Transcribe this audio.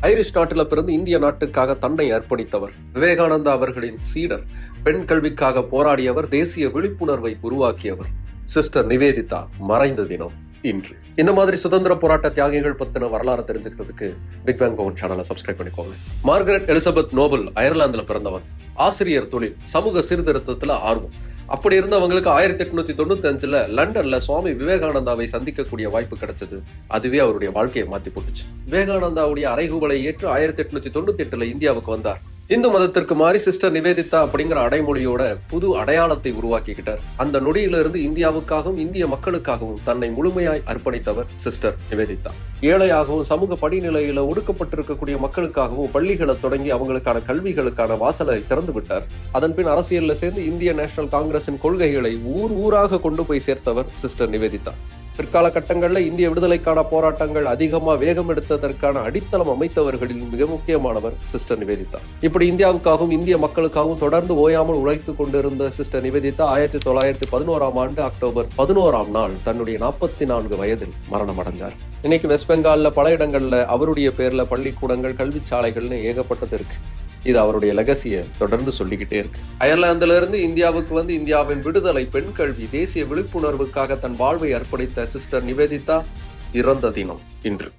Irish நாட்டில் பிறந்து இந்திய நாட்டுக்காக தன்னை அர்ப்பணித்தவர், விவேகானந்தா அவர்களின் சீடர், பெண் கல்விக்காக போராடியவர், தேசிய விழிப்புணர்வை உருவாக்கியவர் சிஸ்டர் நிவேதிதா மறைந்த தினம் இன்று. இந்த மாதிரி சுதந்திர போராட்ட தியாகிகள் பத்தின வரலாறு தெரிஞ்சுக்கிறதுக்கு பிக் பேங் பவன் சேனலை சப்ஸ்கிரைப் பண்ணிக்கோங்க. மார்கரெட் எலிசபெத் நோபல் அயர்லாந்துல பிறந்தவன். ஆசிரியர் தொழில், சமூக சீர்திருத்தத்துல ஆர்வம். அப்படி இருந்தவங்களுக்கு 1895 லண்டன்ல சுவாமி விவேகானந்தாவை சந்திக்கக்கூடிய வாய்ப்பு கிடைச்சது. அதுவே அவருடைய வாழ்க்கையை மாத்தி போட்டுச்சு. விவேகானந்தாவுடைய அறைகூவலை ஏற்று 1898 இந்தியாவுக்கு வந்தார். இந்து மதத்திற்கு மாறி சிஸ்டர் நிவேதிதா அப்படிங்கிற அடைமொழியோட புது அடையாளத்தை உருவாக்கிக்கிட்டார். அந்த நொடியிலிருந்து இந்தியாவுக்காகவும் இந்திய மக்களுக்காகவும் தன்னை முழுமையாய் அர்ப்பணித்தவர் சிஸ்டர் நிவேதிதா. ஏழையாகவும் சமூக படிநிலையில ஒடுக்கப்பட்டிருக்கக்கூடிய மக்களுக்காகவும் பள்ளிகளை தொடங்கி அவங்களுக்கான கல்விகளுக்கான வாசலை திறந்து விட்டார். அதன் பின் அரசியல்ல சேர்ந்து இந்திய நேஷனல் காங்கிரசின் கொள்கைகளை ஊராக கொண்டு போய் சேர்த்தவர் சிஸ்டர் நிவேதிதா. பிற்கால கட்டங்கள்ல இந்திய விடுதலைக்கான போராட்டங்கள் அதிகமா வேகம் எடுத்ததற்கான அடித்தளம் அமைத்தவர்களில் மிக முக்கியமானவர் சிஸ்டர் நிவேதிதா. இப்படி இந்தியாவுக்காகவும் இந்திய மக்களுக்காகவும் தொடர்ந்து ஓயாமல் உழைத்துக் கொண்டிருந்த சிஸ்டர் நிவேதிதா 1911 அக்டோபர் 11 தன்னுடைய 44 வயதில் மரணம் அடைஞ்சார். இன்னைக்கு வெஸ்ட் பெங்கால்ல பல இடங்கள்ல அவருடைய பேர்ல பள்ளிக்கூடங்கள், கல்விச்சாலைகள்னு ஏகப்பட்டது இருக்கு. இது அவருடைய லெகசியை தொடர்ந்து சொல்லிக்கிட்டே இருக்கு. அயர்லாந்துல இருந்து இந்தியாவுக்கு வந்து இந்தியாவின் விடுதலை, பெண் கல்வி, தேசிய விழிப்புணர்வுக்காக தன் வாழ்வை அர்ப்பணித்த சிஸ்டர் நிவேதிதா இறந்த தினம் இன்று.